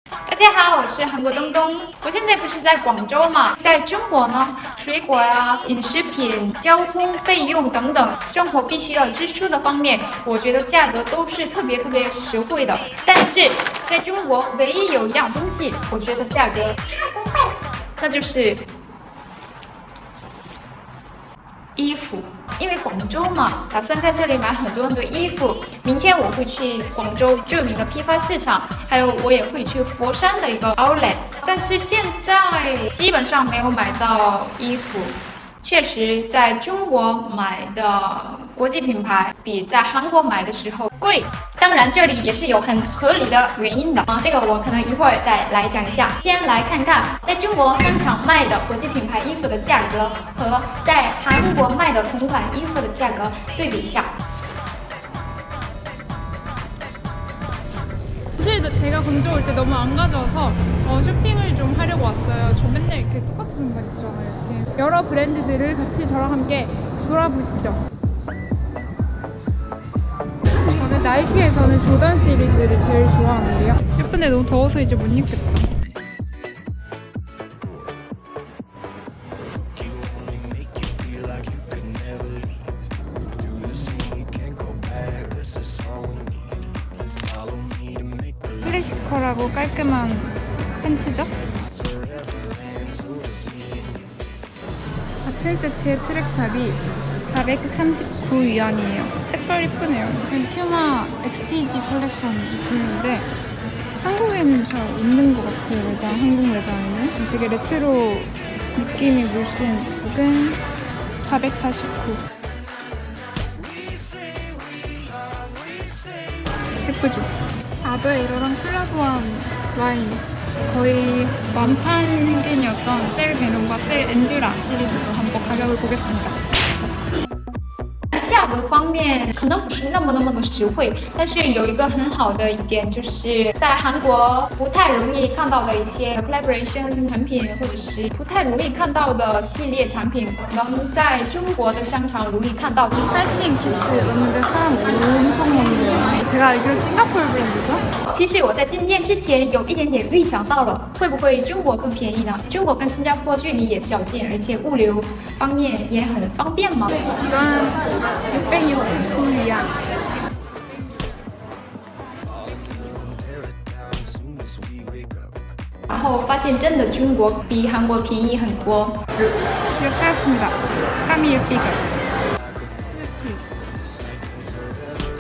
大家好，我是韩国东东。我现在不是在广州嘛，在中国呢，水果呀、饮食品、交通费用等等生活必须要支出的方面，我觉得价格都是特别实惠的。但是在中国，唯一有一样东西，我觉得价格超贵，那就是衣服。因为广州嘛，打算在这里买很多衣服。明天我会去广州著名的批发市场，还有我也会去佛山的一个 Outlet。但是现在基本上没有买到衣服。确实，在中国买的国际品牌比在韩国买的时候贵。当然，这里也是有很合理的原因的这个我可能一会儿再来讲一下。先来看看在中国商场卖的国际品牌衣服的价格和在韩国卖的同款衣服的价格对比一下。 사실 제가 광주 올 때 너무 안 가져와서 쇼핑을 좀 하려고 왔어요. 저 맨날 이렇게 똑같은 거 입잖아요. 이렇게 여러 브랜드들을 같이 저랑 함께 돌아보시죠. 저는 나이키에서는 조던 시리즈를 제일 좋아하는데요. 예쁜데 너무 더워서 이제 못 입겠다. 클래시컬하고 깔끔한 팬츠죠? 아침 세트의 트랙탑이 439위안이에요. 색깔 이쁘네요. 퓨마 XTG 컬렉션 제품인데 한국에는 잘 없는 것 같아요. 매장, 한국 매장에는. 되게 레트로 느낌이 물씬 끈 449. 예쁘죠? 아더에이러랑 콜라보한 라인. 거의 완판 행진이었던 셀 베놈과 셀 엔듀라 시리즈도 한번 가격을 보겠습니다. 价格方面可能不是那么的实惠，但是有一个很好的一点，就是在韩国不太容易看到的一些 collaboration 产品，或者是不太容易看到的系列产品，能在中国的商场容易看到。 찰스인 키스 왔는데 사람 엄청 많네요. 제가 알기로 싱가포르 브랜드죠? 其实我在进店之前有一点预想到了，会不会中国更便宜呢？中国跟新加坡距离也比较近，而且物流方面也很方便嘛。 이건 669위안. 然后发现真的中国比韩国便宜很多。 이거 찾았습니다. 321 비글. 티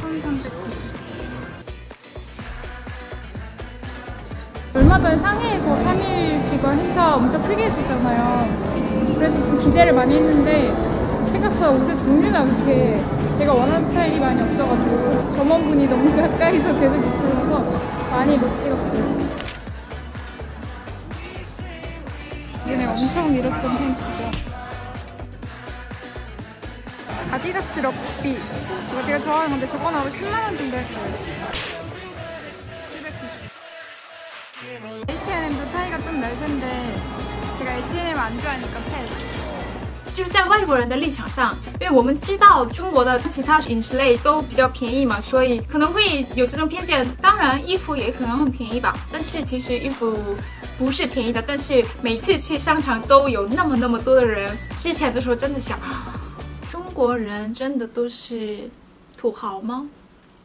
1390. 얼마 전에 상해에서 3일 비걸 행사 엄청 크게 했었잖아요. 그래서 좀 기대를 많이 했는데 생각보다 옷의 종류가 그렇게 제가 원하는 스타일이 많이 없어가지고 점원분이 너무 가까이서 계속 입으셔서 많이 못 찍었어요. 얘네 엄청 밀었던 팬츠죠. 아디다스 럭비. 이거 제가 좋아하는 건데 저거 나오면 10만원 정도 할 거예요. 790. H&M도 차이가 좀 날 텐데 제가 H&M 안 좋아하니까 패스. 就是在外国人的立场上，因为我们知道中国的其他饮食类都比较便宜嘛，所以可能会有这种偏见。当然，衣服也可能很便宜吧，但是其实衣服不是便宜的。但是每次去商场都有那么多的人，之前的时候真的想，中国人真的都是土豪吗？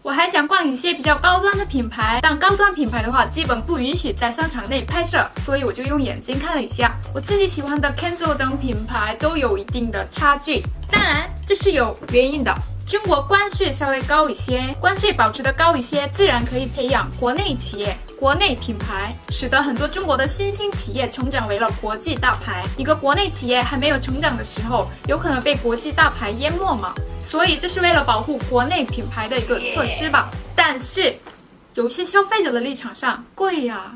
我还想逛一些比较高端的品牌，但高端品牌的话，基本不允许在商场内拍摄，所以我就用眼睛看了一下。我自己喜欢的 Kenzo 等品牌都有一定的差距，当然这是有原因的。中国关税稍微高一些，关税保持的高一些，自然可以培养国内企业、国内品牌，使得很多中国的新兴企业成长为了国际大牌。一个国内企业还没有成长的时候，有可能被国际大牌淹没嘛。 所以这是为了保护国内品牌的一个措施吧，但是有些消费者的立场上贵呀，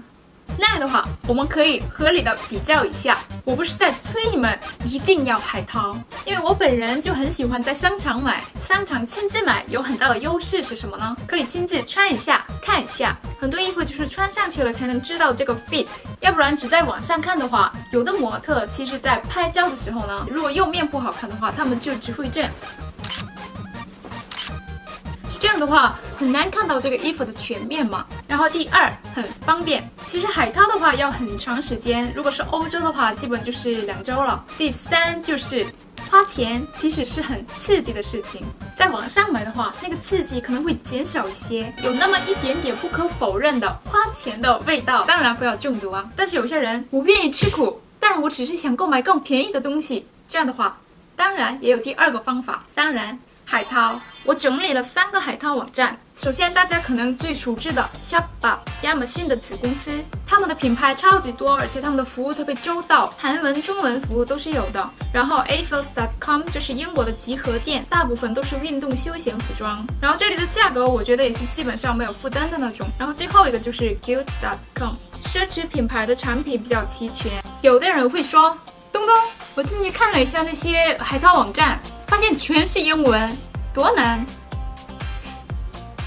那样的话我们可以合理的比较一下。我不是在催你们一定要海淘，因为我本人就很喜欢在商场买，商场亲自买有很大的优势是什么呢？可以亲自穿一下看一下，很多衣服就是穿上去了才能知道这个 fit， 要不然只在网上看的话，有的模特其实在拍照的时候呢，如果釉面不好看的话，他们就只会这样。这样的话很难看到这个衣服的全面嘛。然后第二，很方便。其实海淘的话要很长时间，如果是欧洲的话，基本就是2周了。第三就是花钱其实是很刺激的事情，在网上买的话，那个刺激可能会减少一些，有那么一点点不可否认的花钱的味道。当然不要中毒啊！但是有些人我愿意吃苦，但我只是想购买更便宜的东西，这样的话，当然也有第二个方法。当然，海淘，我整理了3个海淘网站。首先，大家可能最熟知的 Shopbop， 亚马逊的子公司，他们的品牌超级多，而且他们的服务特别周到，韩文、中文服务都是有的。然后 ASOS.com 就是英国的集合店，大部分都是运动休闲服装。然后这里的价格我觉得也是基本上没有负担的那种。然后最后一个就是 Guild.com， 奢侈品牌的产品比较齐全。有的人会说，东东，我进去看了一下那些海淘网站，发现全是英文，多难。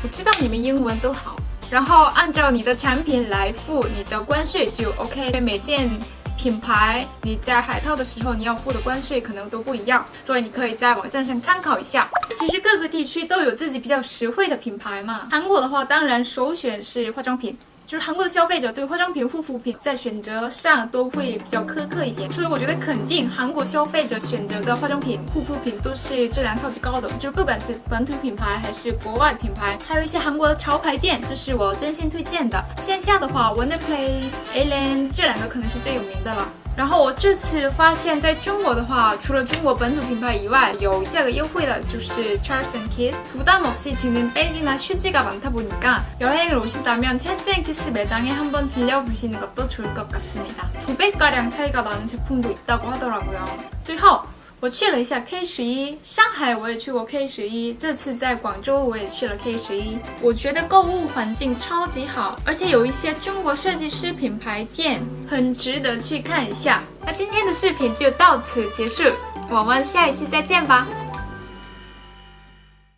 我知道你们英文都好，然后按照你的产品来付你的关税就 OK。每件品牌你在海淘的时候你要付的关税可能都不一样，所以你可以在网站上参考一下。其实各个地区都有自己比较实惠的品牌嘛。韩国的话，当然首选是化妆品。就是韩国的消费者对化妆品、护肤品在选择上都会比较苛刻一点，所以我觉得肯定韩国消费者选择的化妆品、护肤品都是质量超级高的，就是不管是本土品牌还是国外品牌，还有一些韩国的潮牌店，这是我真心推荐的。线下的话 ，Wonder Place、Aland 这2个可能是最有名的了。然后我这次发现，在中国的话，除了中国本土品牌以外，有价格优惠的，就是 Charles & Keith。 부담 없이 드는 백이나 휴지가 많다 보니까 여행을 오신다면 찰스 앤 키스 매장에 한번 들려보시는 것도 좋을 것 같습니다. 2배가량 차이가 나는 제품도 있다고 하더라고요. 最后我去了一下 K11， 上海我也去过 K11， 这次在广州我也去了 K11。 我觉得购物环境超级好，而且有一些中国设计师品牌店很值得去看一下。那今天的视频就到此结束，我们下一期再见吧。